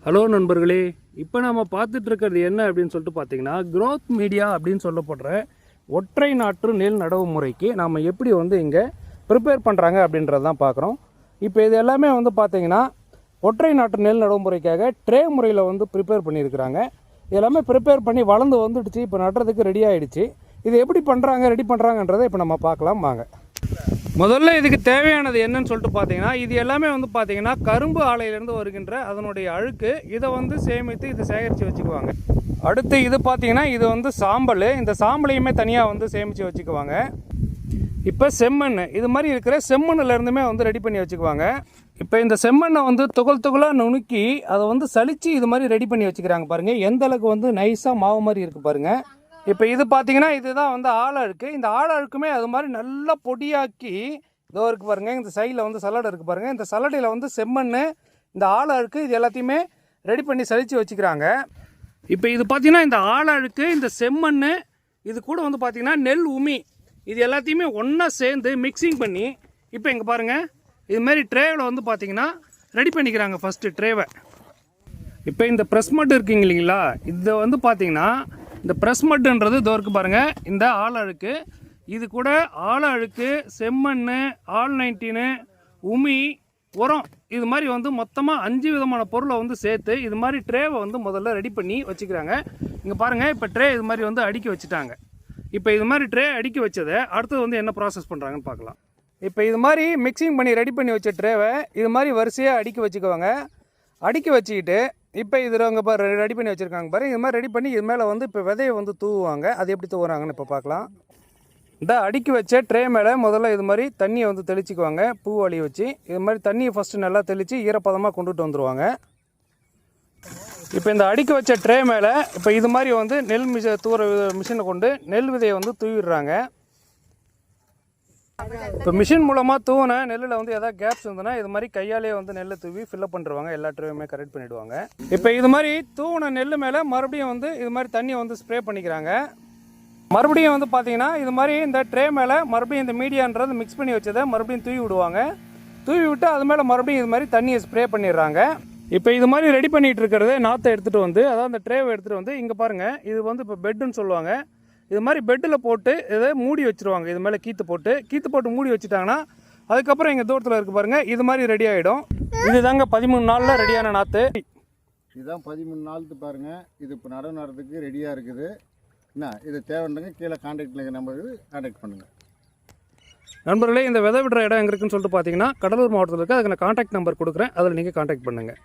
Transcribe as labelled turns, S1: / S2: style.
S1: Hello நண்பர்களே, இப்போ நம்ம பார்த்துட்டு இருக்கிறது என்ன அப்படின்னு சொல்லிட்டு பார்த்தீங்கன்னா, க்ரோத் மீடியா அப்படின்னு சொல்லப்படுற ஒற்றை நாற்று நெல் நடவு முறைக்கு நாம் எப்படி இங்கே ப்ரிப்பேர் பண்ணுறாங்க அப்படின்றது தான் பார்க்குறோம். இப்போ இது எல்லாமே பார்த்தீங்கன்னா ஒற்றை நாற்று நெல் நடவு முறைக்காக ட்ரே முறையில் ப்ரிப்பேர் பண்ணியிருக்கிறாங்க. எல்லாமே ப்ரிப்பேர் பண்ணி வளர்ந்து வந்துடுச்சு, இப்போ நடுறதுக்கு ரெடி ஆகிடுச்சு. இது எப்படி ரெடி பண்ணுறாங்கன்றதை இப்போ நம்ம பார்க்கலாம் வாங்க. முதல்ல இதுக்கு தேவையானது என்னன்னு சொல்லிட்டு பார்த்தீங்கன்னா, இது எல்லாமே பார்த்தீங்கன்னா கரும்பு ஆலையிலேருந்து வருகின்ற அதனுடைய அழுக்கு. இதை சேமித்து இதை சேகரித்து வச்சுக்குவாங்க. அடுத்து இது பார்த்தீங்கன்னா இது சாம்பல். இந்த சாம்பலையுமே தனியாக சேமித்து வச்சுக்குவாங்க. இப்போ செம்மண், இது மாதிரி இருக்கிற செம்மண்ணிலேருந்துமே ரெடி பண்ணி வச்சுக்குவாங்க. இப்போ இந்த செம்மண்ணை துகள் துகளாக நுணுக்கி அதை சலித்து இது மாதிரி ரெடி பண்ணி வச்சுக்கிறாங்க. பாருங்கள் எந்த அளவுக்கு நைஸாக மாவு மாதிரி இருக்குது பாருங்கள். இப்போ இது பார்த்தீங்கன்னா இதுதான் ஆழ அழுக்கு. இந்த ஆழ அழுக்குமே அது மாதிரி நல்லா பொடியாக்கி இதோ இருக்குது பாருங்கள். இந்த சைடில் சல்லடை இருக்குது பாருங்கள். இந்த சல்லடையில் செம்மண், இந்த ஆழ அழுக்கு இது எல்லாத்தையுமே ரெடி பண்ணி சலித்து வச்சுக்கிறாங்க. இப்போ இது பார்த்தீங்கன்னா இந்த ஆழ அழுக்கு, இந்த செம்மண், இது கூட பார்த்தீங்கன்னா நெல் உமி, இது எல்லாத்தையுமே ஒன்றா சேர்ந்து மிக்சிங் பண்ணி இப்போ இங்கே பாருங்கள் இதுமாரி ட்ரேவில் பார்த்தீங்கன்னா ரெடி பண்ணிக்கிறாங்க ஃபஸ்ட்டு ட்ரேவை. இப்போ இந்த ப்ரெஸ் மட் இருக்குங்க இல்லைங்களா, இதை பார்த்தீங்கன்னா இந்த ப்ரெஸ் மட்டுன்றது இதோ இருக்குது பாருங்கள். இந்த ஆழ அழுக்கு, இது கூட ஆழ அழுக்கு, செம்மண், ஆல்-19, உமி, உரம், இது மாதிரி மொத்தமாக 5 விதமான பொருளை சேர்த்து இது மாதிரி ட்ரேவை முதல்ல ரெடி பண்ணி வச்சுக்கிறாங்க. இங்கே பாருங்கள் இப்போ ட்ரே இது மாதிரி அடுக்கி வச்சுட்டாங்க. இப்போ இது மாதிரி ட்ரே அடுக்கி வச்சதை அடுத்தது என்ன ப்ராசஸ் பண்ணுறாங்கன்னு பார்க்கலாம். இப்போ இது மாதிரி மிக்சிங் பண்ணி ரெடி பண்ணி வச்ச ட்ரேவை இது மாதிரி வரிசையாக அடுக்கி வச்சுக்குவாங்க. அடுக்கி வச்சுக்கிட்டு இப்போ இது அங்கே பாரு ரெடி பண்ணி வச்சுருக்காங்க பாரு. இது மாதிரி ரெடி பண்ணி இது மேலே இப்போ விதையை தூவுவாங்க. அது எப்படி தூவுறாங்கன்னு இப்போ பார்க்கலாம். இந்த அடுக்கி வச்ச ட்ரே மேலே முதல்ல இது மாதிரி தண்ணியை தெளிச்சிக்குவாங்க. பூ வழி வச்சு இது மாதிரி தண்ணியை ஃபஸ்ட்டு நல்லா தெளித்து ஈரப்பதமாக கொண்டுட்டு வந்துடுவாங்க. இப்போ இந்த அடுக்கி வச்ச ட்ரே மேலே இப்போ இது மாதிரி நெல் தூர மிஷினை கொண்டு நெல் விதையை தூவிடுறாங்க. இப்போ மிஷின் மூலமாக தூவின நெல்லில் எதாவது கேப்ஸ் இருந்ததுன்னா இது மாதிரி கையாலே நெல்லை தூவி ஃபில்லப் பண்ணிடுவாங்க. எல்லா ட்ரேவுமே கரெக்ட் பண்ணிவிடுவாங்க. இப்போ இது மாதிரி தூவின நெல் மேலே மறுபடியும் இது மாதிரி தண்ணியை ஸ்ப்ரே பண்ணிக்கிறாங்க. மறுபடியும் பார்த்தீங்கன்னா இது மாதிரி இந்த ட்ரே மேலே மறுபடியும் இந்த மீடியான்றது மிக்ஸ் பண்ணி வச்சதை மறுபடியும் தூவி விடுவாங்க. தூவி விட்டு அது மேலே மறுபடியும் இது மாதிரி தண்ணியை ஸ்ப்ரே பண்ணிடுறாங்க. இப்போ இது மாதிரி ரெடி பண்ணிகிட்டு இருக்கிறது நாற்றை எடுத்துகிட்டு அதாவது அந்த ட்ரேவை எடுத்துகிட்டு இங்கே பாருங்கள். இது இப்போ பெட்டுன்னு சொல்லுவாங்க. இது மாதிரி பெட்டில் போட்டு இதை மூடி வச்சுருவாங்க. இது மேலே கீற்று போட்டு மூடி வச்சுட்டாங்கன்னா அதுக்கப்புறம் எங்கள் தூரத்தில் இருக்குது பாருங்கள் இது மாதிரி ரெடி ஆகிடும். இது தாங்க 13 நாளில் ரெடியான நாற்று.
S2: இதுதான் 13 நாளுக்கு பாருங்கள். இது இப்போ நடவு நடுறதுக்கு ரெடியாக இருக்குது. என்ன இது தேவைன்றங்க கீழே கான்டாக்டில் நம்பருக்கு கான்டாக்ட் பண்ணுங்கள்.
S1: நண்பர்களே, இந்த விதை விடுற இடம் எங்கே இருக்குன்னு சொல்லிட்டு பார்த்தீங்கன்னா கடலூர் மாவட்டத்தில் இருக்குது. அதுக்கு நான் கான்டாக்ட் நம்பர் கொடுக்குறேன். அதில் நீங்கள் கான்டாக்ட் பண்ணுங்கள்.